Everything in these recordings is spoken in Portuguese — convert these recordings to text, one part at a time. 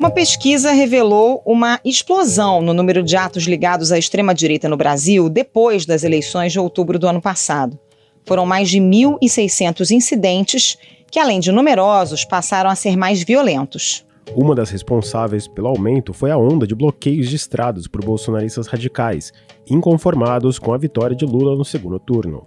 Uma pesquisa revelou uma explosão no número de atos ligados à extrema-direita no Brasil depois das eleições de outubro do ano passado. Foram mais de 1.600 incidentes que, além de numerosos, passaram a ser mais violentos. Uma das responsáveis pelo aumento foi a onda de bloqueios de estradas por bolsonaristas radicais, inconformados com a vitória de Lula no segundo turno.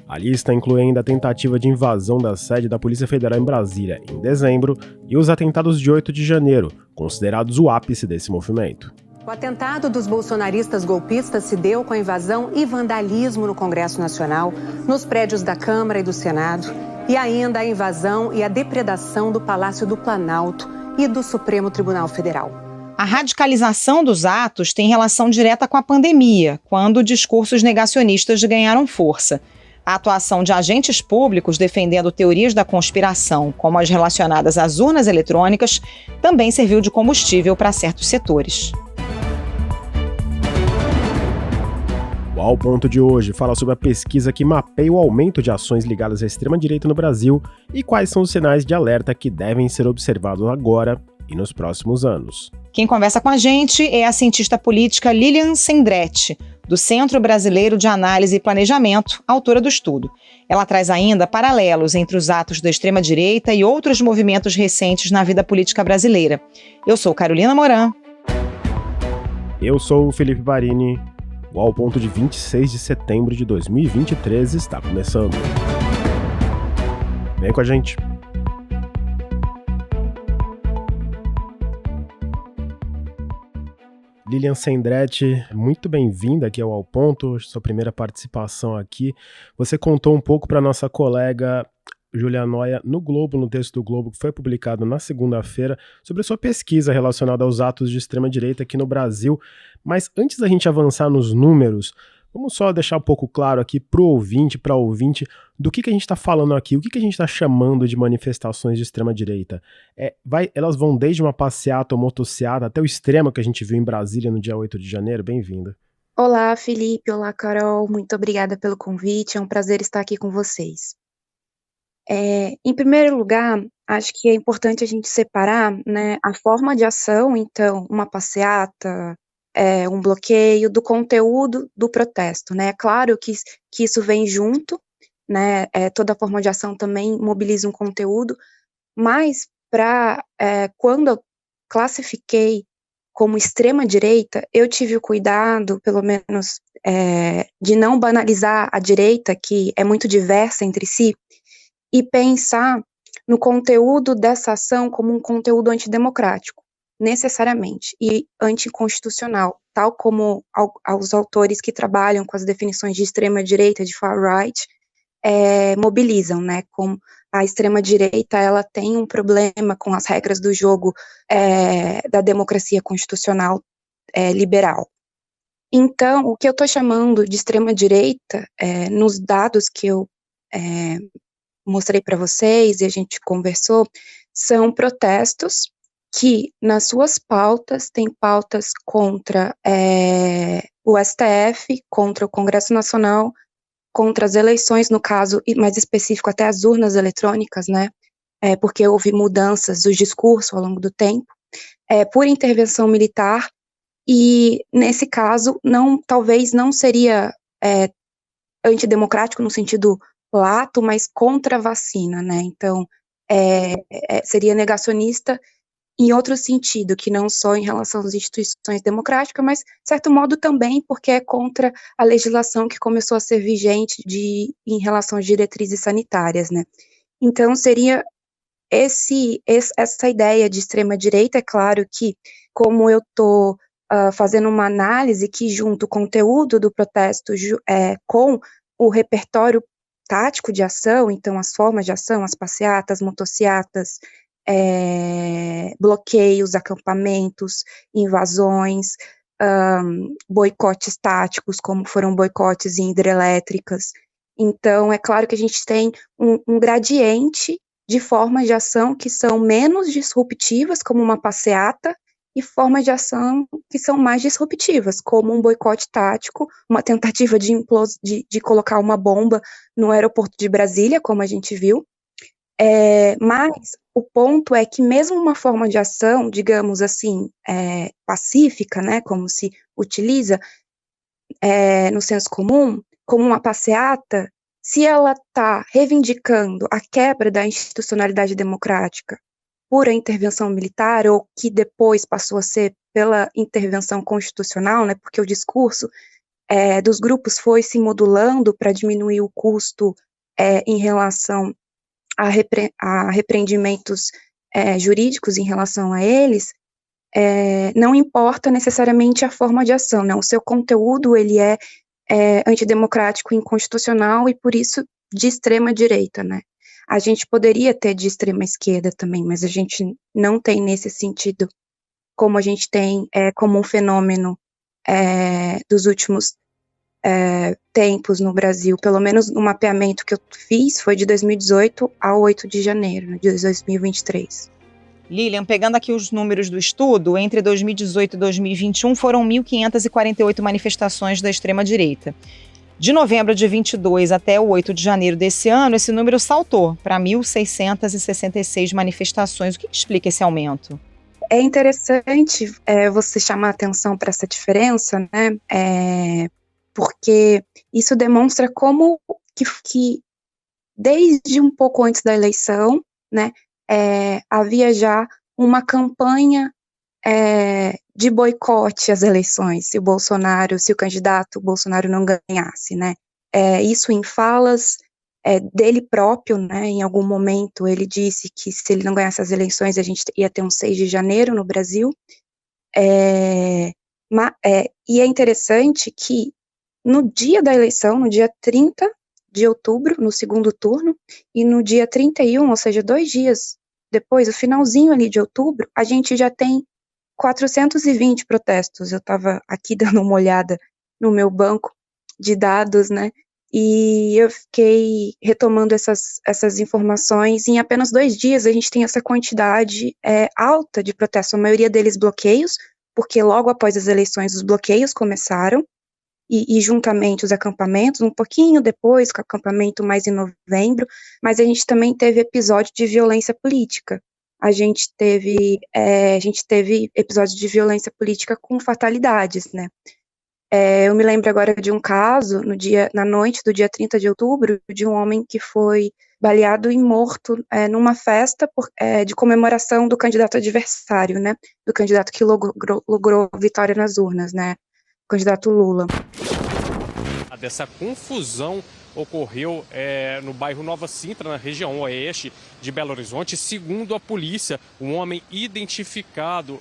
A lista inclui ainda a tentativa de invasão da sede da Polícia Federal em Brasília em dezembro e os atentados de 8 de janeiro, considerados o ápice desse movimento. O atentado dos bolsonaristas golpistas se deu com a invasão e vandalismo no Congresso Nacional, nos prédios da Câmara e do Senado, e ainda a invasão e a depredação do Palácio do Planalto e do Supremo Tribunal Federal. A radicalização dos atos tem relação direta com a pandemia, quando discursos negacionistas ganharam força. A atuação de agentes públicos defendendo teorias da conspiração, como as relacionadas às urnas eletrônicas, também serviu de combustível para certos setores. O Ao Ponto de hoje fala sobre a pesquisa que mapeia o aumento de ações ligadas à extrema-direita no Brasil e quais são os sinais de alerta que devem ser observados agora e nos próximos anos. Quem conversa com a gente é a cientista política Lilian Sendretti, do Centro Brasileiro de Análise e Planejamento, autora do estudo. Ela traz ainda paralelos entre os atos da extrema-direita e outros movimentos recentes na vida política brasileira. Eu sou Carolina Moran. Eu sou o Felipe Barini. O Ao Ponto de 26 de setembro de 2023 está começando. Vem com a gente. Lilian Sendretti, muito bem-vinda aqui ao Ponto, sua primeira participação aqui. Você contou um pouco para nossa colega Júlia Noia no Globo, no texto do Globo que foi publicado na segunda-feira, sobre a sua pesquisa relacionada aos atos de extrema-direita aqui no Brasil. Mas antes da gente avançar nos números, vamos só deixar um pouco claro aqui para o ouvinte, do que a gente está falando aqui, o que a gente está chamando de manifestações de extrema-direita. Elas vão desde uma passeata ou motociata até o extremo que a gente viu em Brasília no dia 8 de janeiro. Bem-vinda. Olá, Felipe. Olá, Carol. Muito obrigada pelo convite. É um prazer estar aqui com vocês. Em primeiro lugar, acho que é importante a gente separar, né, a forma de ação, então, uma passeata, um bloqueio, do conteúdo do protesto, né? É claro que isso vem junto, né? Toda forma de ação também mobiliza um conteúdo, mas quando eu classifiquei como extrema-direita, eu tive o cuidado, pelo menos, de não banalizar a direita, que é muito diversa entre si, e pensar no conteúdo dessa ação como um conteúdo antidemocrático, necessariamente, e anticonstitucional, tal como os autores que trabalham com as definições de extrema-direita, de far-right, mobilizam, né, como a extrema-direita, ela tem um problema com as regras do jogo da democracia constitucional liberal. Então, o que eu estou chamando de extrema-direita, nos dados que eu mostrei para vocês e a gente conversou, são protestos que, nas suas pautas, têm pautas contra o STF, contra o Congresso Nacional, contra as eleições, no caso, e mais específico, até as urnas eletrônicas, né, porque houve mudanças do discurso ao longo do tempo, por intervenção militar, e, nesse caso, talvez não seria antidemocrático no sentido lato, mas contra a vacina, né, então, seria negacionista em outro sentido, que não só em relação às instituições democráticas, mas, de certo modo, também porque é contra a legislação que começou a ser vigente em relação às diretrizes sanitárias, né. Então, seria essa ideia de extrema-direita. É claro que, como eu estou fazendo uma análise que junta o conteúdo do protesto com o repertório tático de ação, então as formas de ação, as passeatas, motociatas, bloqueios, acampamentos, invasões, boicotes táticos, como foram boicotes em hidrelétricas. Então, é claro que a gente tem um gradiente de formas de ação que são menos disruptivas, como uma passeata, e formas de ação que são mais disruptivas, como um boicote tático, uma tentativa de colocar uma bomba no aeroporto de Brasília, como a gente viu, Mas o ponto é que mesmo uma forma de ação, digamos assim, pacífica, né, como se utiliza no senso comum, como uma passeata, se ela está reivindicando a quebra da institucionalidade democrática por a intervenção militar, ou que depois passou a ser pela intervenção constitucional, né, porque o discurso dos grupos foi se modulando para diminuir o custo em relação a repreendimentos jurídicos em relação a eles, não importa necessariamente a forma de ação, né? O seu conteúdo ele é antidemocrático e inconstitucional e por isso de extrema direita, né? A gente poderia ter de extrema esquerda também, mas a gente não tem nesse sentido, como a gente tem como um fenômeno dos últimos tempos no Brasil, pelo menos no mapeamento que eu fiz foi de 2018 a 8 de janeiro de 2023. Lilian, pegando aqui os números do estudo, entre 2018 e 2021 foram 1.548 manifestações da extrema-direita. De novembro de 22 até o 8 de janeiro desse ano, esse número saltou para 1.666 manifestações. O que explica esse aumento? É interessante você chamar a atenção para essa diferença, né? Porque isso demonstra como que desde um pouco antes da eleição, né, havia já uma campanha de boicote às eleições, se o candidato Bolsonaro não ganhasse, né? Isso em falas dele próprio, né? Em algum momento ele disse que se ele não ganhasse as eleições a gente ia ter um 6 de janeiro no Brasil. E é interessante que no dia da eleição, no dia 30 de outubro, no segundo turno, e no dia 31, ou seja, 2 dias depois, o finalzinho ali de outubro, a gente já tem 420 protestos. Eu estava aqui dando uma olhada no meu banco de dados, né, e eu fiquei retomando essas informações. Em apenas 2 dias, a gente tem essa quantidade alta de protestos, a maioria deles bloqueios, porque logo após as eleições os bloqueios começaram, e juntamente os acampamentos, um pouquinho depois, com o acampamento mais em novembro, mas a gente também teve episódio de violência política. A gente teve episódios de violência política com fatalidades, né? Eu me lembro agora de um caso, na noite do dia 30 de outubro, de um homem que foi baleado e morto numa festa de comemoração do candidato adversário, né? Do candidato que logrou vitória nas urnas, né? O candidato Lula. Dessa confusão ocorreu no bairro Nova Sintra, na região oeste de Belo Horizonte. Segundo a polícia, um homem identificado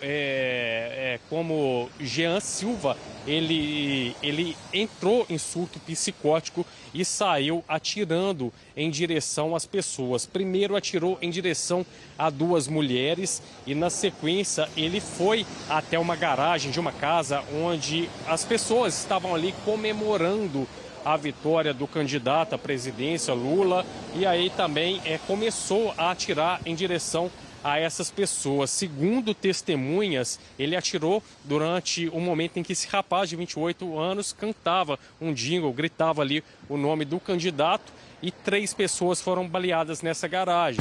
como Jean Silva, ele entrou em surto psicótico e saiu atirando em direção às pessoas. Primeiro atirou em direção a 2 mulheres e, na sequência, ele foi até uma garagem de uma casa onde as pessoas estavam ali comemorando a vitória do candidato à presidência, Lula, e aí também começou a atirar em direção a essas pessoas. Segundo testemunhas, ele atirou durante o momento em que esse rapaz de 28 anos cantava um jingle, gritava ali o nome do candidato, e 3 pessoas foram baleadas nessa garagem.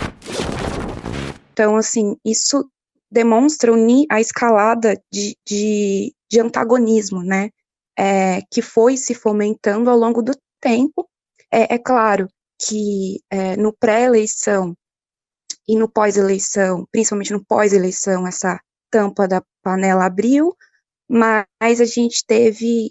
Então, assim, isso demonstra a escalada de antagonismo, né? Que foi se fomentando ao longo do tempo. É claro que no pré-eleição e no pós-eleição, principalmente no pós-eleição, essa tampa da panela abriu, mas a gente teve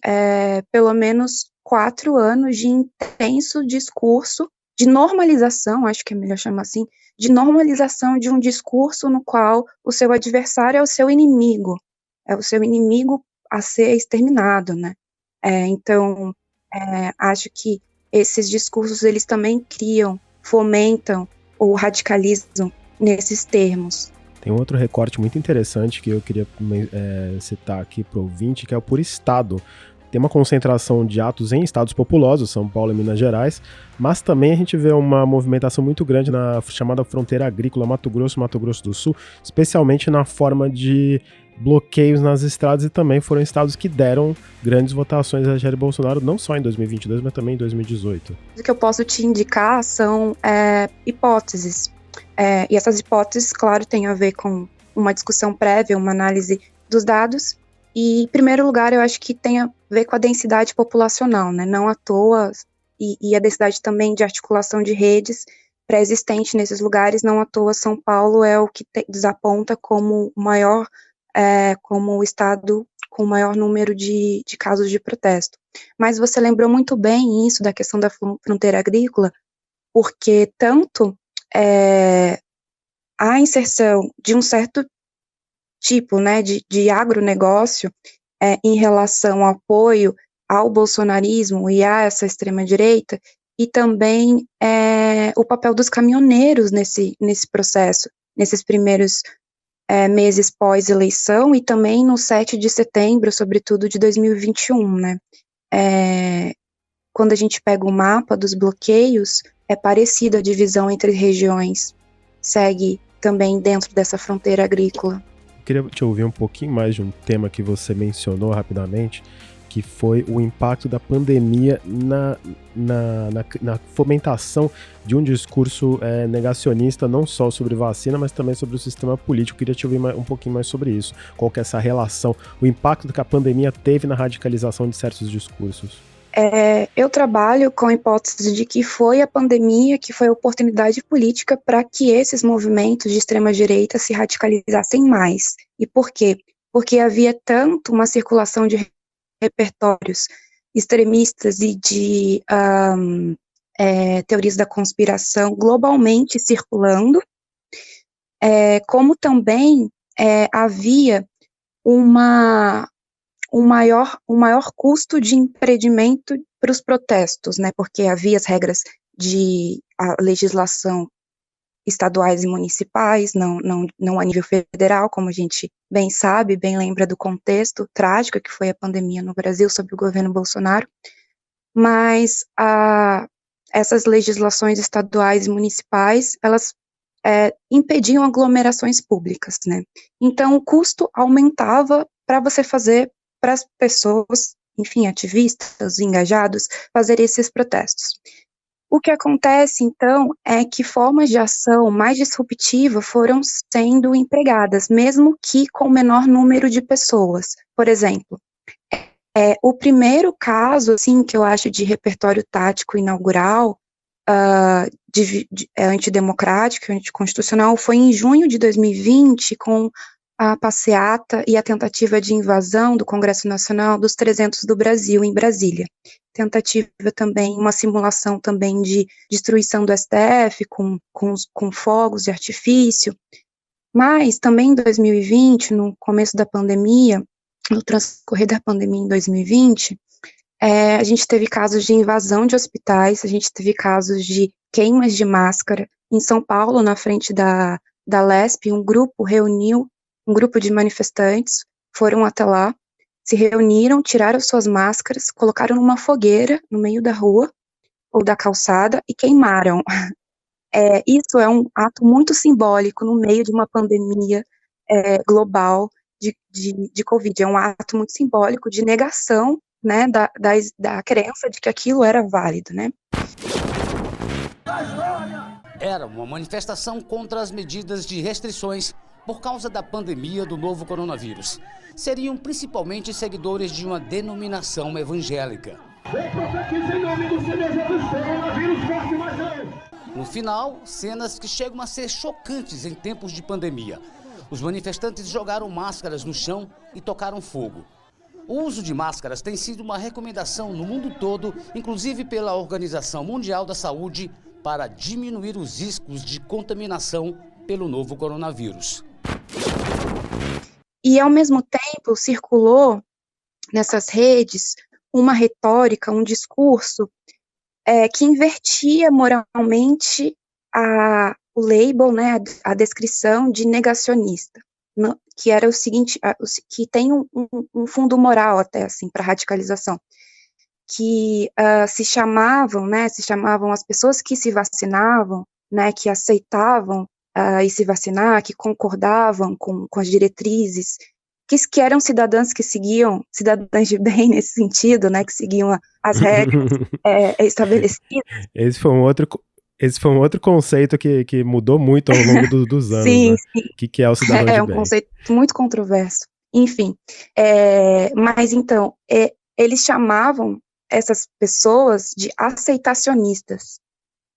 pelo menos 4 anos de intenso discurso, de normalização, acho que é melhor chamar assim, de normalização de um discurso no qual o seu adversário é o seu inimigo a ser exterminado, né? Então, acho que esses discursos, eles também fomentam o radicalismo nesses termos. Tem um outro recorte muito interessante que eu queria citar aqui para o ouvinte, que é o por estado. Tem uma concentração de atos em estados populosos, São Paulo e Minas Gerais, mas também a gente vê uma movimentação muito grande na chamada fronteira agrícola Mato Grosso do Sul, especialmente na forma de bloqueios nas estradas, e também foram estados que deram grandes votações a Jair Bolsonaro, não só em 2022, mas também em 2018. O que eu posso te indicar são hipóteses. E essas hipóteses, claro, têm a ver com uma discussão prévia, uma análise dos dados. E, em primeiro lugar, eu acho que tem a ver com a densidade populacional, né? Não à toa, e a densidade também de articulação de redes pré-existente nesses lugares, não à toa São Paulo é o que desaponta como como o estado com o maior número de casos de protesto. Mas você lembrou muito bem isso da questão da fronteira agrícola, porque tanto a inserção de um certo tipo, né, de agronegócio em relação ao apoio ao bolsonarismo e a essa extrema-direita, e também o papel dos caminhoneiros nesse processo, nesses primeiros meses pós-eleição, e também no 7 de setembro, sobretudo de 2021, né? Quando a gente pega o mapa dos bloqueios, é parecida a divisão entre regiões, segue também dentro dessa fronteira agrícola. Eu queria te ouvir um pouquinho mais de um tema que você mencionou rapidamente, que foi o impacto da pandemia na fomentação de um discurso negacionista, não só sobre vacina, mas também sobre o sistema político. Eu queria te ouvir um pouquinho mais sobre isso. Qual que é essa relação, o impacto que a pandemia teve na radicalização de certos discursos? Eu trabalho com a hipótese de que foi a pandemia que foi a oportunidade política para que esses movimentos de extrema-direita se radicalizassem mais. E por quê? Porque havia tanto uma circulação de repertórios extremistas e de teorias da conspiração globalmente circulando, como também havia um maior custo de impedimento para os protestos, né, porque havia as regras de a legislação estaduais e municipais, não a nível federal, como a gente bem sabe, bem lembra do contexto trágico que foi a pandemia no Brasil sob o governo Bolsonaro, mas essas legislações estaduais e municipais, elas impediam aglomerações públicas, né? Então, o custo aumentava para você fazer, para as pessoas, enfim, ativistas, engajados, fazer esses protestos. O que acontece, então, é que formas de ação mais disruptivas foram sendo empregadas, mesmo que com menor número de pessoas. Por exemplo, o primeiro caso, assim, que eu acho de repertório tático inaugural, antidemocrático, anticonstitucional, foi em junho de 2020, com a passeata e a tentativa de invasão do Congresso Nacional dos 300 do Brasil, em Brasília. Tentativa também, uma simulação também de destruição do STF, com fogos de artifício, mas também em 2020, no começo da pandemia, no transcorrer da pandemia em 2020, a gente teve casos de invasão de hospitais, a gente teve casos de queimas de máscara. Em São Paulo, na frente da Lesp, um grupo de manifestantes foram até lá, se reuniram, tiraram suas máscaras, colocaram numa fogueira no meio da rua ou da calçada e queimaram. Isso é um ato muito simbólico no meio de uma pandemia global de Covid. É um ato muito simbólico de negação, né, da crença de que aquilo era válido, né? Era uma manifestação contra as medidas de restrições por causa da pandemia do novo coronavírus. Seriam principalmente seguidores de uma denominação evangélica. No final, cenas que chegam a ser chocantes em tempos de pandemia. Os manifestantes jogaram máscaras no chão e tocaram fogo. O uso de máscaras tem sido uma recomendação no mundo todo, inclusive pela Organização Mundial da Saúde, para diminuir os riscos de contaminação pelo novo coronavírus. E, ao mesmo tempo, circulou nessas redes uma retórica, um discurso que invertia moralmente o label, né, a descrição de negacionista, que era o seguinte, que tem um fundo moral até, assim, para radicalização, que se chamavam as pessoas que se vacinavam, né, que aceitavam e se vacinar, que concordavam com as diretrizes, que eram cidadãs que seguiam, cidadãs de bem nesse sentido, né, que seguiam as regras estabelecidas. Esse foi um Esse foi um outro conceito que mudou muito ao longo dos anos, Sim, né? sim. O que é o cidadão de É um bem? conceito muito controverso. Enfim, mas então, eles chamavam essas pessoas de aceitacionistas.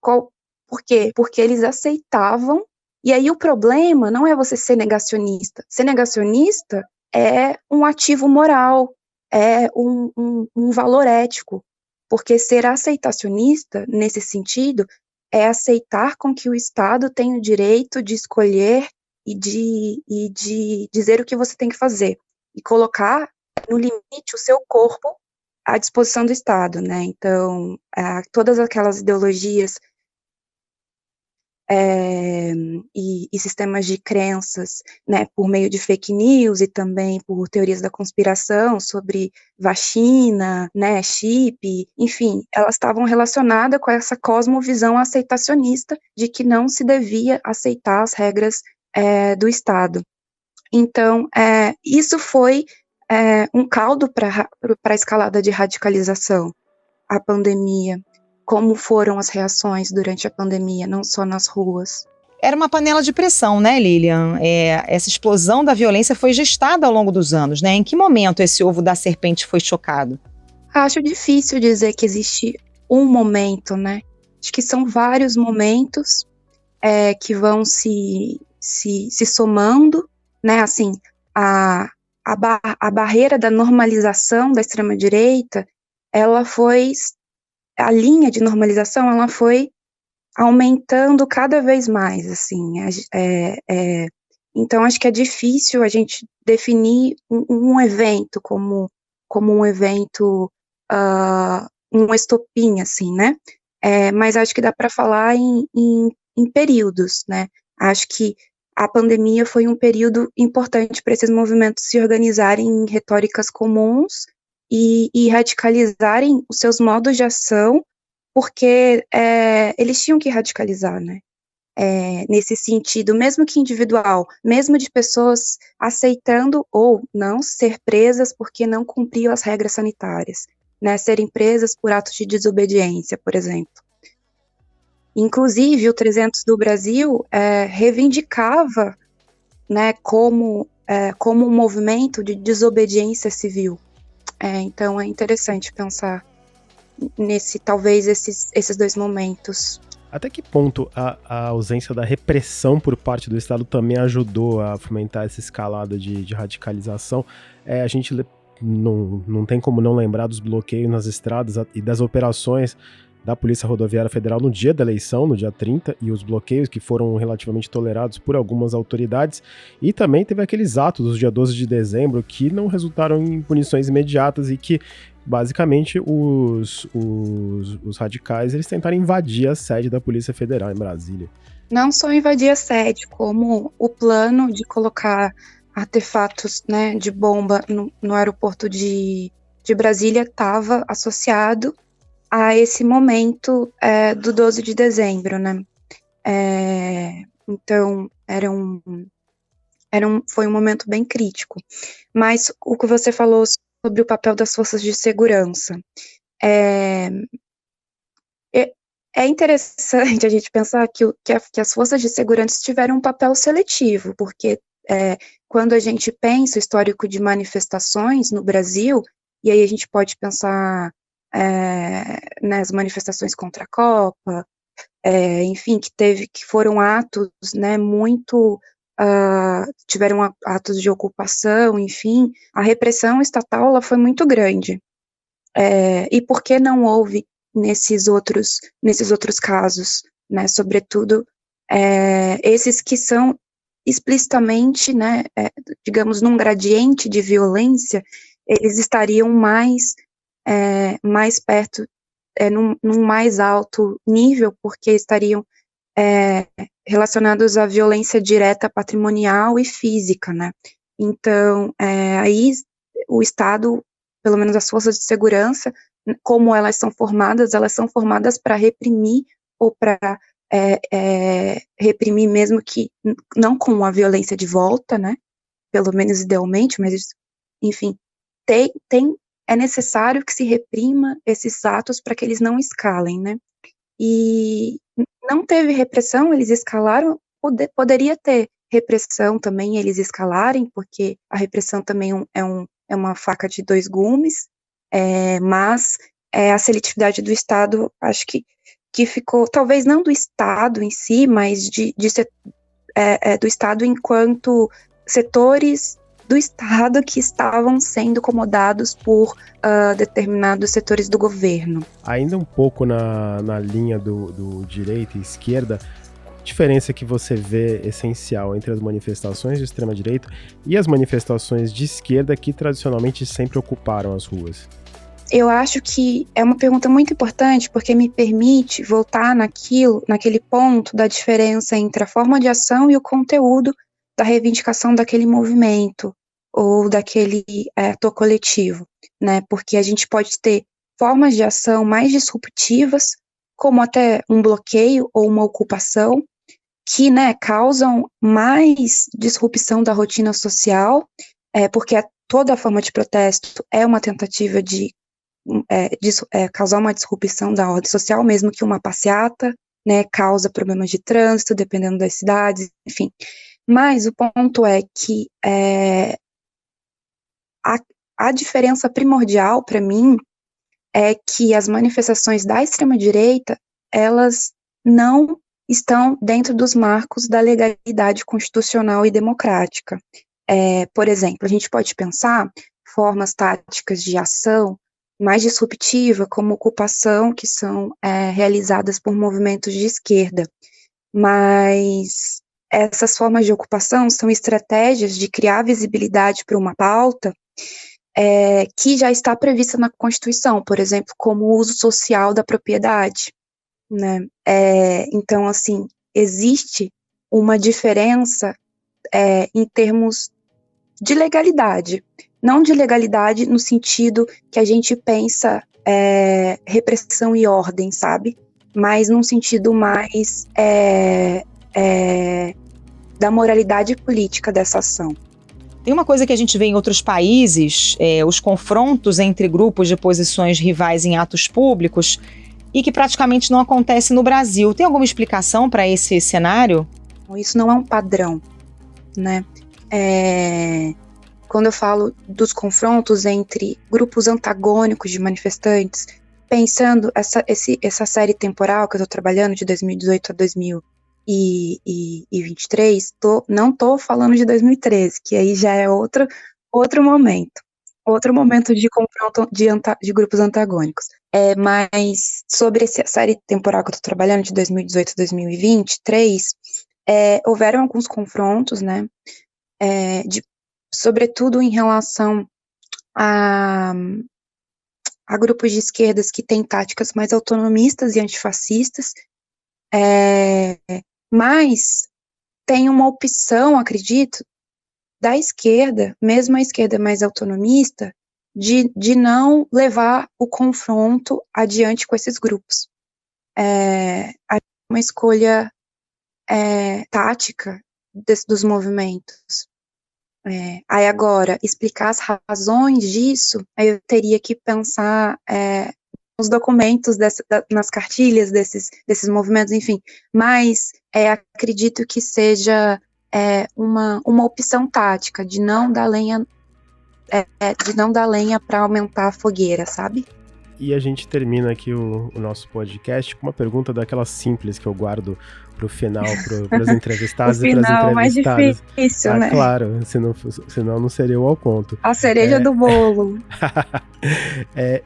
Por quê? Porque eles aceitavam, e aí o problema não é você ser negacionista. Ser negacionista é um ativo moral, é um valor ético, porque ser aceitacionista, nesse sentido, é aceitar com que o Estado tem o direito de escolher e de dizer o que você tem que fazer, e colocar no limite o seu corpo à disposição do Estado, né? Então, todas aquelas ideologias e sistemas de crenças, né, por meio de fake news e também por teorias da conspiração sobre vacina, né, chip, enfim, elas estavam relacionadas com essa cosmovisão aceitacionista de que não se devia aceitar as regras do Estado. Então, isso foi um caldo para a escalada de radicalização, a pandemia. Como foram as reações durante a pandemia, não só nas ruas. Era uma panela de pressão, né, Lilian? Essa explosão da violência foi gestada ao longo dos anos, né? Em que momento esse ovo da serpente foi chocado? Acho difícil dizer que existe um momento, né? Acho que são vários momentos que vão se somando, né? Assim, a barreira da normalização da extrema-direita, a linha de normalização, ela foi aumentando cada vez mais, assim, então acho que é difícil a gente definir um evento como um evento, um estopim, assim, né, mas acho que dá para falar em períodos, né, acho que a pandemia foi um período importante para esses movimentos se organizarem em retóricas comuns e radicalizarem os seus modos de ação, porque eles tinham que radicalizar, né? Nesse sentido, mesmo que individual, mesmo de pessoas aceitando ou não ser presas porque não cumpriam as regras sanitárias, né? Serem presas por atos de desobediência, por exemplo. Inclusive, o 300 do Brasil reivindicava, né, como um movimento de desobediência civil. Então, é interessante pensar talvez esses dois momentos. Até que ponto a ausência da repressão por parte do Estado também ajudou a fomentar essa escalada de radicalização? A gente não tem como não lembrar dos bloqueios nas estradas e das operações da Polícia Rodoviária Federal no dia da eleição, no dia 30, e os bloqueios que foram relativamente tolerados por algumas autoridades, e também teve aqueles atos do dia 12 de dezembro que não resultaram em punições imediatas e que, basicamente, os radicais eles tentaram invadir a sede da Polícia Federal em Brasília. Não só invadir a sede, como o plano de colocar artefatos, né, de bomba no aeroporto de Brasília estava associado a esse momento do 12 de dezembro, né? Então, foi um momento bem crítico. Mas o que você falou sobre o papel das forças de segurança, é interessante a gente pensar que as forças de segurança tiveram um papel seletivo, porque quando a gente pensa o histórico de manifestações no Brasil, e aí a gente pode pensar nas manifestações contra a Copa, enfim, que foram atos, né, muito, tiveram atos de ocupação, enfim, a repressão estatal ela foi muito grande. E por que não houve nesses outros casos, né, sobretudo esses que são explicitamente, né, digamos, num gradiente de violência, eles estariam mais perto, num mais alto nível, porque estariam relacionados à violência direta patrimonial e física, né? Então, aí o Estado, pelo menos as forças de segurança, como elas são formadas para reprimir ou para reprimir mesmo que não com a violência de volta, né? Pelo menos idealmente, mas enfim, é necessário que se reprima esses atos para que eles não escalem, né? E não teve repressão, eles escalaram, poderia ter repressão também, eles escalarem, porque a repressão também é uma faca de dois gumes, mas a seletividade do Estado, acho que ficou, talvez não do Estado em si, mas do Estado enquanto setores do Estado que estavam sendo acomodados por determinados setores do governo. Ainda um pouco na linha do direita e esquerda, qual a diferença que você vê essencial entre as manifestações de extrema-direita e as manifestações de esquerda que tradicionalmente sempre ocuparam as ruas? Eu acho que é uma pergunta muito importante, porque me permite voltar naquele ponto da diferença entre a forma de ação e o conteúdo da reivindicação daquele movimento ou daquele ator coletivo, né? Porque a gente pode ter formas de ação mais disruptivas, como até um bloqueio ou uma ocupação, que, né, causam mais disrupção da rotina social, porque toda forma de protesto é uma tentativa de causar uma disrupção da ordem social, mesmo que uma passeata, né, causa problemas de trânsito, dependendo das cidades, enfim. Mas o ponto é que a diferença primordial para mim é que as manifestações da extrema-direita, elas não estão dentro dos marcos da legalidade constitucional e democrática. Por exemplo, a gente pode pensar formas táticas de ação mais disruptiva, como ocupação, que são realizadas por movimentos de esquerda. Mas essas formas de ocupação são estratégias de criar visibilidade para uma pauta que já está prevista na Constituição, por exemplo, como o uso social da propriedade, né? Então, assim, existe uma diferença em termos de legalidade, não de legalidade no sentido que a gente pensa repressão e ordem, sabe? Mas num sentido mais da moralidade política dessa ação. Tem uma coisa que a gente vê em outros países, os confrontos entre grupos de posições rivais em atos públicos, e que praticamente não acontece no Brasil. Tem alguma explicação para esse cenário? Isso não é um padrão, né? Quando eu falo dos confrontos entre grupos antagônicos de manifestantes, pensando essa série temporal que eu estou trabalhando de 2018 a 2023, não estou falando de 2013, que aí já é outro momento de confronto de grupos antagônicos. Mas sobre essa série temporal que eu estou trabalhando de 2018 a 2023, houveram alguns confrontos, né, sobretudo em relação a grupos de esquerdas que têm táticas mais autonomistas e antifascistas, mas tem uma opção, acredito, da esquerda, mesmo a esquerda mais autonomista, de não levar o confronto adiante com esses grupos. Uma escolha tática dos movimentos. Aí agora, explicar as razões disso, aí eu teria que pensar nos documentos, nas cartilhas desses movimentos, enfim, mas acredito que seja uma opção tática de não dar lenha para aumentar a fogueira, sabe? E a gente termina aqui o nosso podcast com uma pergunta daquela simples que eu guardo pro final, pros entrevistados e pras entrevistadas. Mais difícil, né? Claro, senão não seria o ao ponto. A cereja do bolo.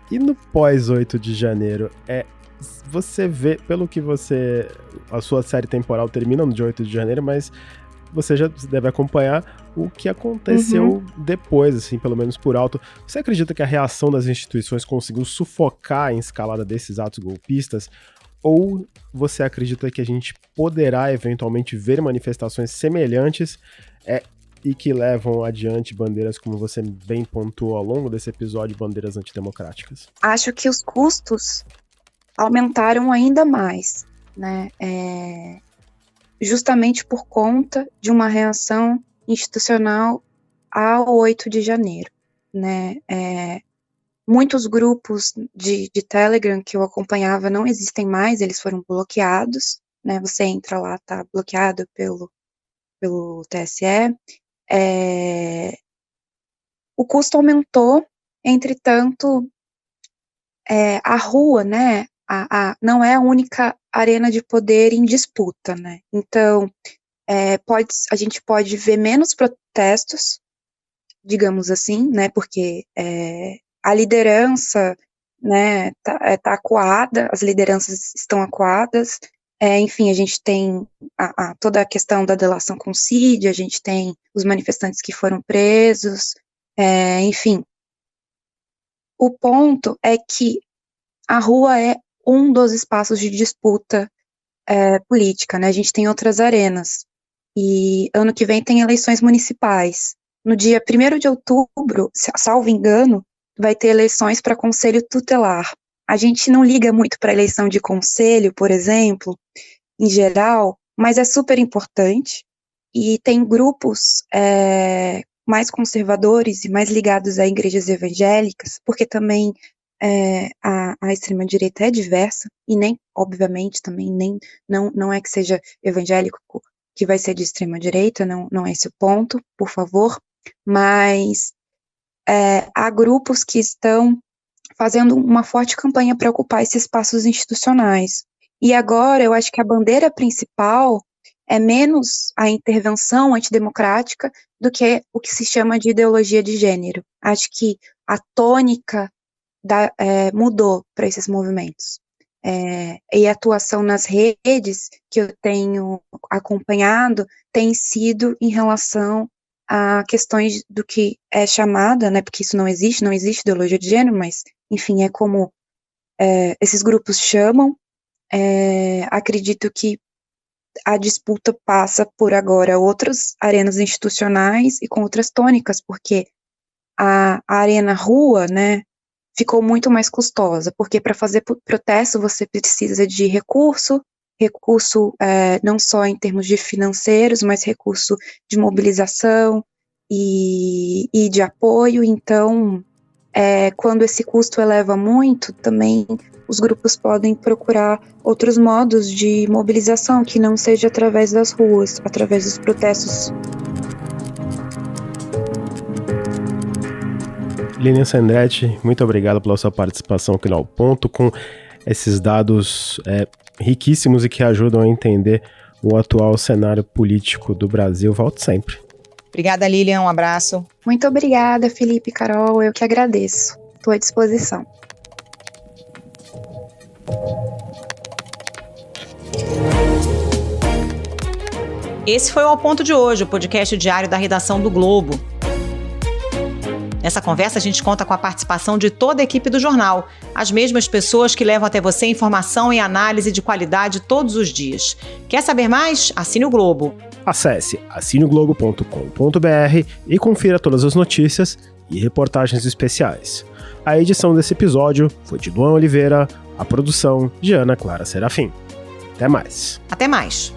E no pós-8 de janeiro, você vê, pelo que a sua série temporal termina no dia 8 de janeiro, mas você já deve acompanhar o que aconteceu depois, assim, pelo menos por alto. Você acredita que a reação das instituições conseguiu sufocar a escalada desses atos golpistas? Ou você acredita que a gente poderá eventualmente ver manifestações semelhantes e que levam adiante bandeiras, como você bem pontuou ao longo desse episódio, bandeiras antidemocráticas? Acho que os custos aumentaram ainda mais, né? Justamente por conta de uma reação institucional ao 8 de janeiro, né? Muitos grupos de Telegram que eu acompanhava não existem mais, eles foram bloqueados, né, você entra lá, tá bloqueado pelo TSE, o custo aumentou, entretanto, a rua, né, não é a única arena de poder em disputa, né, então, a gente pode ver menos protestos, digamos assim, né, porque a liderança, né, tá acuada, as lideranças estão acuadas, enfim, a gente tem toda a questão da delação com CID, a gente tem os manifestantes que foram presos, enfim. O ponto é que a rua é um dos espaços de disputa política, né, a gente tem outras arenas, e ano que vem tem eleições municipais. No dia 1º de outubro, salvo engano, vai ter eleições para conselho tutelar. A gente não liga muito para a eleição de conselho, por exemplo, em geral, mas é super importante, e tem grupos mais conservadores e mais ligados a igrejas evangélicas, porque também a extrema-direita é diversa, e nem, obviamente, também não é que seja evangélico que vai ser de extrema-direita, não é esse o ponto, por favor, mas há grupos que estão fazendo uma forte campanha para ocupar esses espaços institucionais. E agora eu acho que a bandeira principal é menos a intervenção antidemocrática do que o que se chama de ideologia de gênero. Acho que a tônica mudou para esses movimentos. E a atuação nas redes que eu tenho acompanhado tem sido em relação a questões do que é chamada, né, porque isso não existe ideologia de gênero, mas, enfim, é como esses grupos chamam. Acredito que a disputa passa por agora outras arenas institucionais e com outras tônicas, porque a arena rua, né, ficou muito mais custosa, porque para fazer protesto você precisa de recurso não só em termos de financeiros, mas recurso de mobilização e de apoio. Então, quando esse custo eleva muito, também os grupos podem procurar outros modos de mobilização, que não seja através das ruas, através dos protestos. Lilian Sandretti, muito obrigado pela sua participação aqui no Ao Ponto, com esses dados riquíssimos e que ajudam a entender o atual cenário político do Brasil. Volte sempre. Obrigada, Lilian. Um abraço. Muito obrigada, Felipe e Carol. Eu que agradeço. Estou à disposição. Esse foi o Ao Ponto de hoje, o podcast diário da redação do Globo. Nessa conversa, a gente conta com a participação de toda a equipe do jornal, as mesmas pessoas que levam até você informação e análise de qualidade todos os dias. Quer saber mais? Assine o Globo. Acesse assineoglobo.com.br e confira todas as notícias e reportagens especiais. A edição desse episódio foi de Luan Oliveira, a produção de Ana Clara Serafim. Até mais. Até mais.